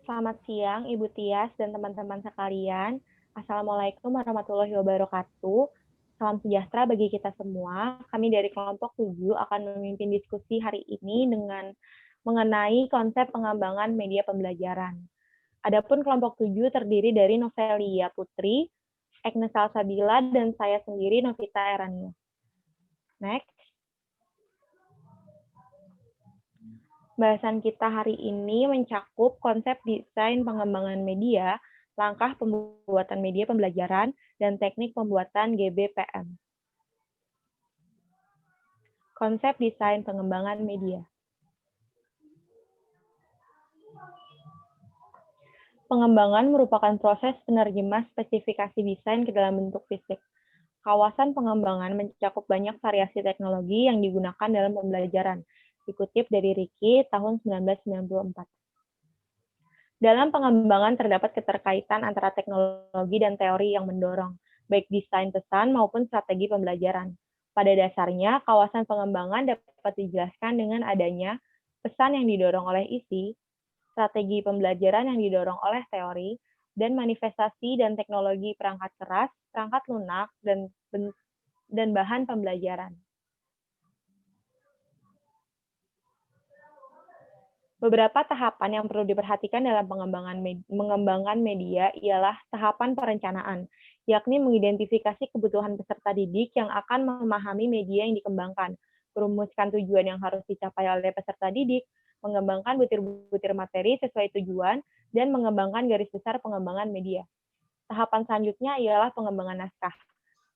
Selamat siang, Ibu Tias dan teman-teman sekalian. Assalamualaikum warahmatullahi wabarakatuh. Salam sejahtera bagi kita semua. Kami dari kelompok 7 akan memimpin diskusi hari ini dengan mengenai konsep pengembangan media pembelajaran. Adapun kelompok 7 terdiri dari Novelia Putri, Agnes Salsabila, dan saya sendiri, Novita Erania. Next. Bahasan kita hari ini mencakup konsep desain pengembangan media, langkah pembuatan media pembelajaran, dan teknik pembuatan GBPM. Konsep desain pengembangan media. Pengembangan merupakan proses penerjemah spesifikasi desain ke dalam bentuk fisik. Kawasan pengembangan mencakup banyak variasi teknologi yang digunakan dalam pembelajaran, dikutip dari Ricky tahun 1994. Dalam pengembangan terdapat keterkaitan antara teknologi dan teori yang mendorong, baik desain pesan maupun strategi pembelajaran. Pada dasarnya, kawasan pengembangan dapat dijelaskan dengan adanya pesan yang didorong oleh isi, strategi pembelajaran yang didorong oleh teori, dan manifestasi dan teknologi perangkat keras, perangkat lunak, dan bahan pembelajaran. Beberapa tahapan yang perlu diperhatikan dalam mengembangkan media ialah tahapan perencanaan, yakni mengidentifikasi kebutuhan peserta didik yang akan memahami media yang dikembangkan, merumuskan tujuan yang harus dicapai oleh peserta didik, mengembangkan butir-butir materi sesuai tujuan, dan mengembangkan garis besar pengembangan media. Tahapan selanjutnya ialah pengembangan naskah.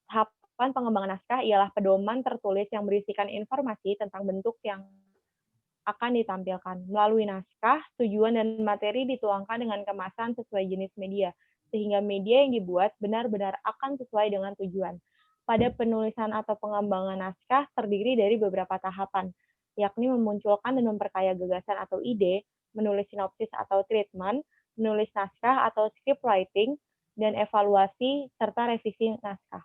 Tahapan pengembangan naskah ialah pedoman tertulis yang berisikan informasi tentang bentuk yang akan ditampilkan. Melalui naskah, tujuan dan materi dituangkan dengan kemasan sesuai jenis media, sehingga media yang dibuat benar-benar akan sesuai dengan tujuan. Pada penulisan atau pengembangan naskah terdiri dari beberapa tahapan, yakni memunculkan dan memperkaya gagasan atau ide, menulis sinopsis atau treatment, menulis naskah atau script writing, dan evaluasi serta revisi naskah.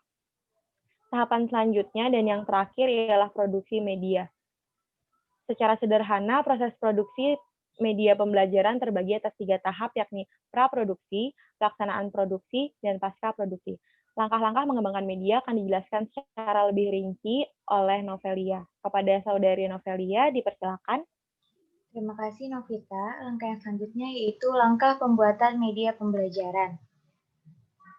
Tahapan selanjutnya dan yang terakhir ialah produksi media. Secara sederhana, proses produksi media pembelajaran terbagi atas 3 tahap, yakni praproduksi, pelaksanaan produksi, dan pasca produksi. Langkah-langkah mengembangkan media akan dijelaskan secara lebih rinci oleh Novelia. Kepada saudari Novelia, dipersilakan. Terima kasih Novita. Langkah yang selanjutnya yaitu langkah pembuatan media pembelajaran.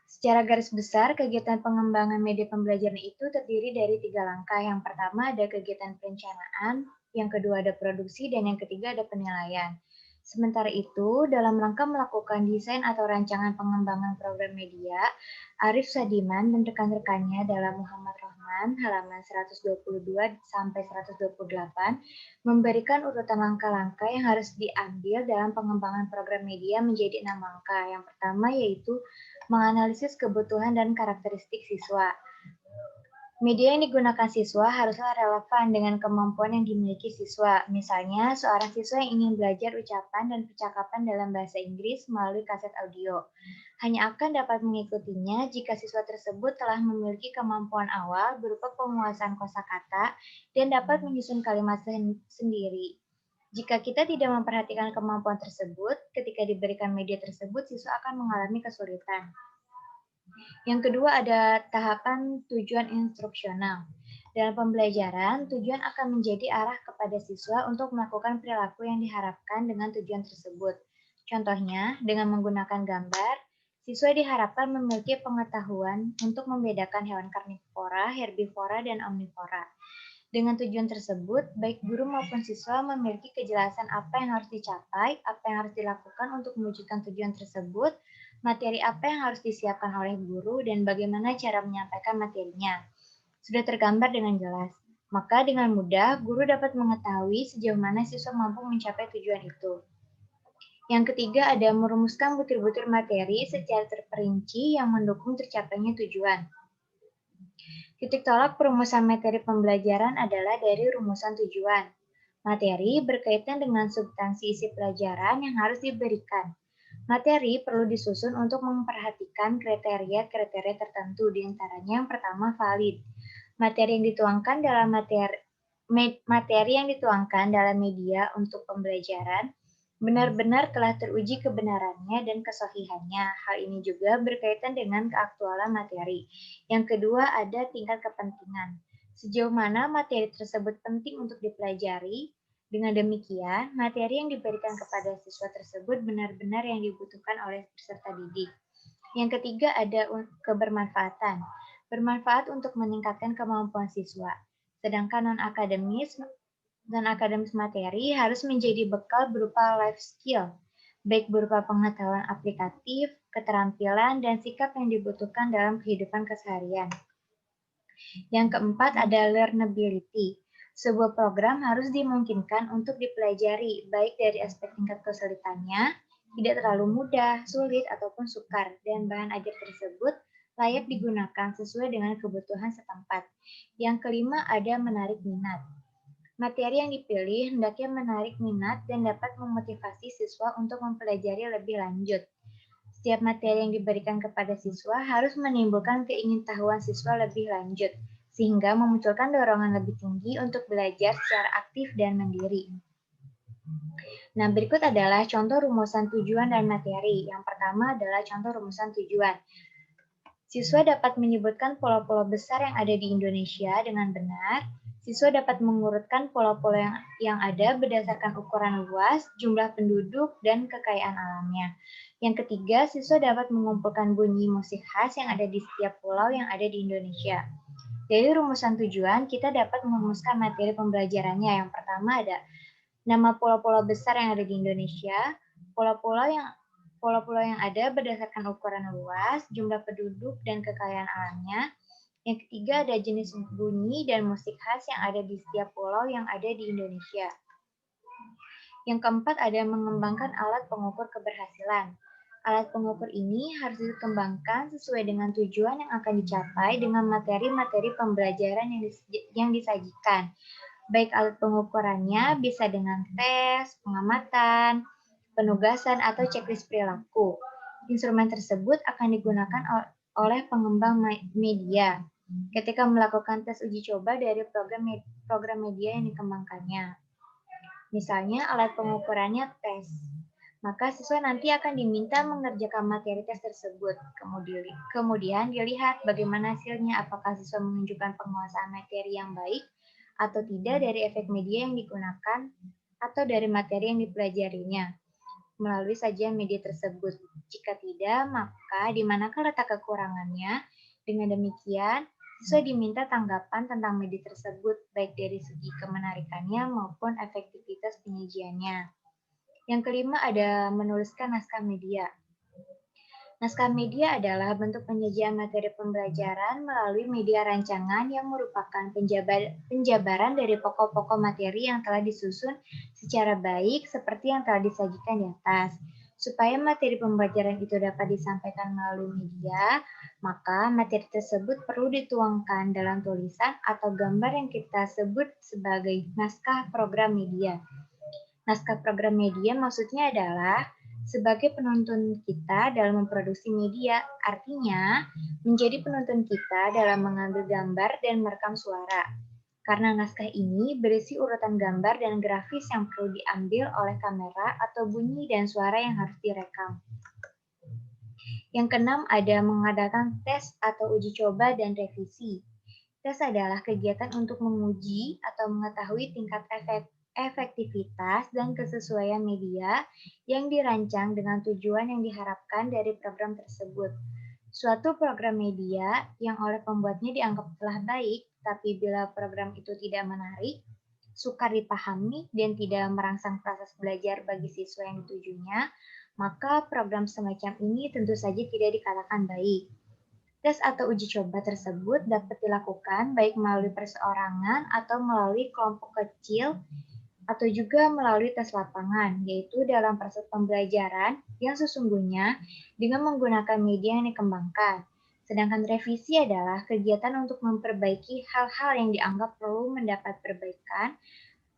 Secara garis besar, kegiatan pengembangan media pembelajaran itu terdiri dari 3 langkah. Yang pertama ada kegiatan perencanaan, yang kedua ada produksi, dan yang ketiga ada penilaian. Sementara itu, dalam rangka melakukan desain atau rancangan pengembangan program media, Arif Sadiman dan rekan-rekannya dalam Muhammad Rahman halaman 122 sampai 128 memberikan urutan langkah-langkah yang harus diambil dalam pengembangan program media menjadi 6 langkah. Yang pertama yaitu menganalisis kebutuhan dan karakteristik siswa. Media yang digunakan siswa haruslah relevan dengan kemampuan yang dimiliki siswa. Misalnya, seorang siswa yang ingin belajar ucapan dan percakapan dalam bahasa Inggris melalui kaset audio. Hanya akan dapat mengikutinya jika siswa tersebut telah memiliki kemampuan awal berupa penguasaan kosakata dan dapat menyusun kalimat sendiri. Jika kita tidak memperhatikan kemampuan tersebut, ketika diberikan media tersebut, siswa akan mengalami kesulitan. Yang kedua ada tahapan tujuan instruksional. Dalam pembelajaran, tujuan akan menjadi arah kepada siswa untuk melakukan perilaku yang diharapkan dengan tujuan tersebut. Contohnya, dengan menggunakan gambar, siswa diharapkan memiliki pengetahuan untuk membedakan hewan karnivora, herbivora, dan omnivora. Dengan tujuan tersebut, baik guru maupun siswa memiliki kejelasan apa yang harus dicapai, apa yang harus dilakukan untuk mewujudkan tujuan tersebut, materi apa yang harus disiapkan oleh guru, dan bagaimana cara menyampaikan materinya. Sudah tergambar dengan jelas. Maka dengan mudah, guru dapat mengetahui sejauh mana siswa mampu mencapai tujuan itu. Yang ketiga ada merumuskan butir-butir materi secara terperinci yang mendukung tercapainya tujuan. Titik tolak perumusan materi pembelajaran adalah dari rumusan tujuan. Materi berkaitan dengan substansi isi pelajaran yang harus diberikan. Materi perlu disusun untuk memperhatikan kriteria-kriteria tertentu, di antaranya yang pertama valid. Materi yang dituangkan dalam media untuk pembelajaran benar-benar telah teruji kebenarannya dan kesohihannya. Hal ini juga berkaitan dengan keaktualan materi. Yang kedua, ada tingkat kepentingan. Sejauh mana materi tersebut penting untuk dipelajari? Dengan demikian, materi yang diberikan kepada siswa tersebut benar-benar yang dibutuhkan oleh peserta didik. Yang ketiga, ada kebermanfaatan. Bermanfaat untuk meningkatkan kemampuan siswa. Sedangkan non-akademis materi harus menjadi bekal berupa life skill, baik berupa pengetahuan aplikatif, keterampilan, dan sikap yang dibutuhkan dalam kehidupan keseharian. Yang keempat ada learnability. Sebuah program harus dimungkinkan untuk dipelajari, baik dari aspek tingkat kesulitannya, tidak terlalu mudah, sulit, ataupun sukar, dan bahan ajar tersebut layak digunakan sesuai dengan kebutuhan setempat. Yang kelima ada menarik minat. Materi yang dipilih hendaknya menarik minat dan dapat memotivasi siswa untuk mempelajari lebih lanjut. Setiap materi yang diberikan kepada siswa harus menimbulkan keingintahuan siswa lebih lanjut, sehingga memunculkan dorongan lebih tinggi untuk belajar secara aktif dan mandiri. Nah, berikut adalah contoh rumusan tujuan dan materi. Yang pertama adalah contoh rumusan tujuan. Siswa dapat menyebutkan pulau-pulau besar yang ada di Indonesia dengan benar. Siswa dapat mengurutkan pulau-pulau yang ada berdasarkan ukuran luas, jumlah penduduk, dan kekayaan alamnya. Yang ketiga, siswa dapat mengumpulkan bunyi musik khas yang ada di setiap pulau yang ada di Indonesia. Dari rumusan tujuan, kita dapat merumuskan materi pembelajarannya. Yang pertama ada nama pulau-pulau besar yang ada di Indonesia, pulau-pulau yang ada berdasarkan ukuran luas, jumlah penduduk, dan kekayaan alamnya. Yang ketiga ada jenis bunyi dan musik khas yang ada di setiap pulau yang ada di Indonesia. Yang keempat ada mengembangkan alat pengukur keberhasilan. Alat pengukur ini harus dikembangkan sesuai dengan tujuan yang akan dicapai dengan materi-materi pembelajaran yang disajikan. Baik alat pengukurannya bisa dengan tes, pengamatan, penugasan, atau checklist perilaku. Instrumen tersebut akan digunakan oleh pengembang media ketika melakukan tes uji coba dari program media yang dikembangkannya. Misalnya alat pengukurannya tes, maka siswa nanti akan diminta mengerjakan materi tes tersebut. Kemudian dilihat bagaimana hasilnya, apakah siswa menunjukkan penguasaan materi yang baik atau tidak dari efek media yang digunakan atau dari materi yang dipelajarinya melalui sajian media tersebut. Jika tidak, maka di manakah letak kekurangannya? Dengan demikian, siswa diminta tanggapan tentang media tersebut, baik dari segi kemenarikannya maupun efektivitas penyajiannya. Yang kelima ada menuliskan naskah media. Naskah media adalah bentuk penyajian materi pembelajaran melalui media rancangan yang merupakan penjabaran dari pokok-pokok materi yang telah disusun secara baik seperti yang telah disajikan di atas. Supaya materi pembelajaran itu dapat disampaikan melalui media, maka materi tersebut perlu dituangkan dalam tulisan atau gambar yang kita sebut sebagai naskah program media. Naskah program media maksudnya adalah sebagai penuntun kita dalam memproduksi media, artinya menjadi penuntun kita dalam mengambil gambar dan merekam suara. Karena naskah ini berisi urutan gambar dan grafis yang perlu diambil oleh kamera atau bunyi dan suara yang harus direkam. Yang keenam ada mengadakan tes atau uji coba dan revisi. Tes adalah kegiatan untuk menguji atau mengetahui tingkat efektivitas dan kesesuaian media yang dirancang dengan tujuan yang diharapkan dari program tersebut. Suatu program media yang oleh pembuatnya dianggap telah baik, tapi bila program itu tidak menarik, sukar dipahami, dan tidak merangsang proses belajar bagi siswa yang ditujunya, maka program semacam ini tentu saja tidak dikatakan baik. Tes atau uji coba tersebut dapat dilakukan baik melalui perseorangan atau melalui kelompok kecil atau juga melalui tes lapangan, yaitu dalam proses pembelajaran yang sesungguhnya dengan menggunakan media yang dikembangkan. Sedangkan revisi adalah kegiatan untuk memperbaiki hal-hal yang dianggap perlu mendapat perbaikan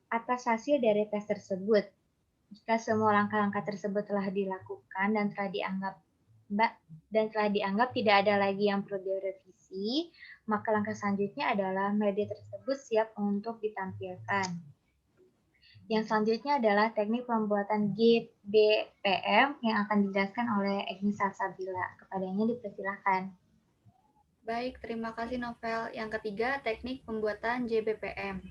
atas hasil dari tes tersebut. Jika semua langkah-langkah tersebut telah dilakukan dan telah dianggap tidak ada lagi yang perlu direvisi, maka langkah selanjutnya adalah media tersebut siap untuk ditampilkan. Yang selanjutnya adalah teknik pembuatan GBPM yang akan dijelaskan oleh Egni Salsabila. Kepadanya dipersilakan. Baik, terima kasih Novel. Yang ketiga, teknik pembuatan JBPM.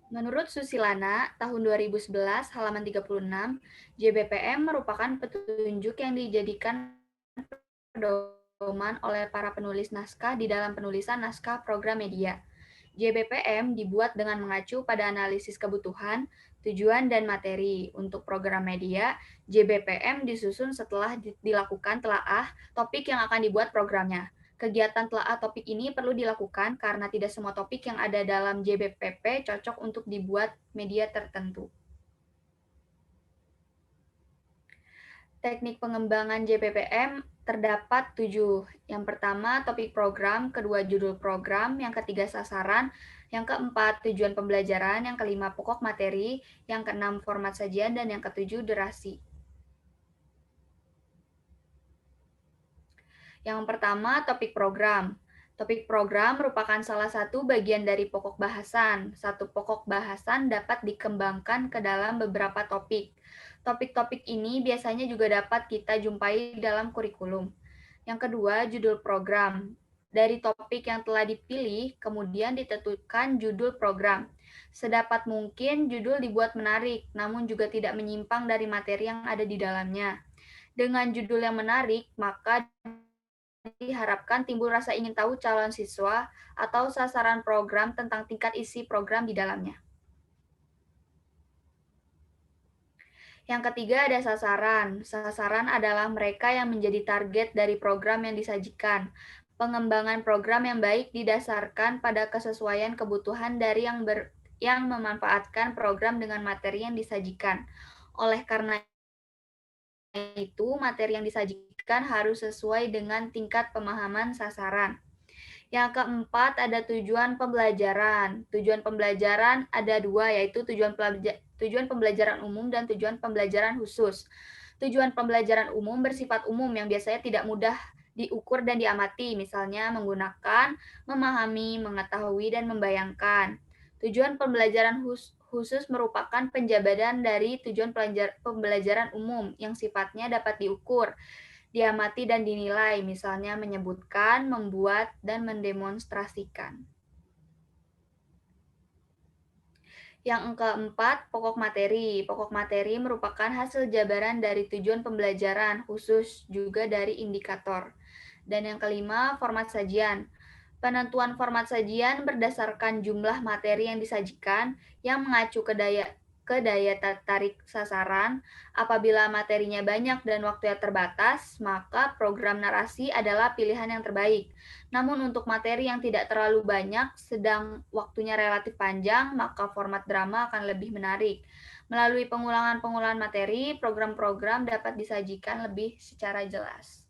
Menurut Susilana, tahun 2011, halaman 36, JBPM merupakan petunjuk yang dijadikan pedoman oleh para penulis naskah di dalam penulisan naskah program media. JBPM dibuat dengan mengacu pada analisis kebutuhan, tujuan, dan materi. Untuk program media, JBPM disusun setelah dilakukan telaah topik yang akan dibuat programnya. Kegiatan telaah topik ini perlu dilakukan karena tidak semua topik yang ada dalam JBPP cocok untuk dibuat media tertentu. Teknik pengembangan JPPM terdapat 7. Yang pertama, topik program, kedua, judul program, yang ketiga, sasaran, yang keempat, tujuan pembelajaran, yang kelima, pokok materi, yang keenam, format sajian, dan yang ketujuh, durasi. Yang pertama, topik program. Topik program merupakan salah satu bagian dari pokok bahasan. Satu pokok bahasan dapat dikembangkan ke dalam beberapa topik. Topik-topik ini biasanya juga dapat kita jumpai dalam kurikulum. Yang kedua, judul program. Dari topik yang telah dipilih, kemudian ditentukan judul program. Sedapat mungkin judul dibuat menarik, namun juga tidak menyimpang dari materi yang ada di dalamnya. Dengan judul yang menarik, maka diharapkan timbul rasa ingin tahu calon siswa atau sasaran program tentang tingkat isi program di dalamnya. Yang ketiga ada sasaran. Sasaran adalah mereka yang menjadi target dari program yang disajikan. Pengembangan program yang baik didasarkan pada kesesuaian kebutuhan dari yang memanfaatkan program dengan materi yang disajikan. Oleh karena itu, materi yang disajikan harus sesuai dengan tingkat pemahaman sasaran. Yang keempat ada tujuan pembelajaran. Tujuan pembelajaran ada dua, yaitu tujuan pembelajaran umum dan tujuan pembelajaran khusus. Tujuan pembelajaran umum bersifat umum yang biasanya tidak mudah diukur dan diamati, misalnya menggunakan, memahami, mengetahui, dan membayangkan. Tujuan pembelajaran khusus merupakan penjabaran dari tujuan pembelajaran umum yang sifatnya dapat diukur, diamati, dan dinilai, misalnya menyebutkan, membuat, dan mendemonstrasikan. Yang keempat, pokok materi. Pokok materi merupakan hasil jabaran dari tujuan pembelajaran, khusus juga dari indikator. Dan yang kelima, format sajian. Penentuan format sajian berdasarkan jumlah materi yang disajikan yang mengacu ke daya tarik sasaran. Apabila materinya banyak dan waktunya terbatas, maka program narasi adalah pilihan yang terbaik. Namun untuk materi yang tidak terlalu banyak, sedang waktunya relatif panjang, maka format drama akan lebih menarik. Melalui pengulangan-pengulangan materi, program-program dapat disajikan lebih secara jelas.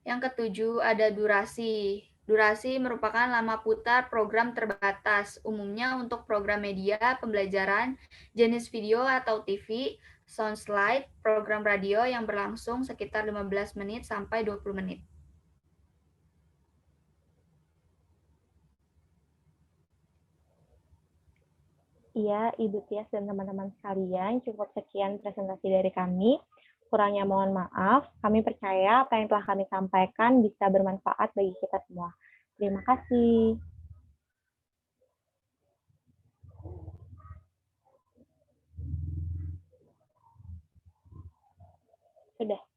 Yang ketujuh ada durasi. Durasi merupakan lama putar program terbatas, umumnya untuk program media, pembelajaran, jenis video atau TV, sound slide, program radio yang berlangsung sekitar 15 menit sampai 20 menit. Iya, Ibu Tias dan teman-teman sekalian, cukup sekian presentasi dari kami. Kurangnya mohon maaf, kami percaya apa yang telah kami sampaikan bisa bermanfaat bagi kita semua. Terima kasih. Sudah.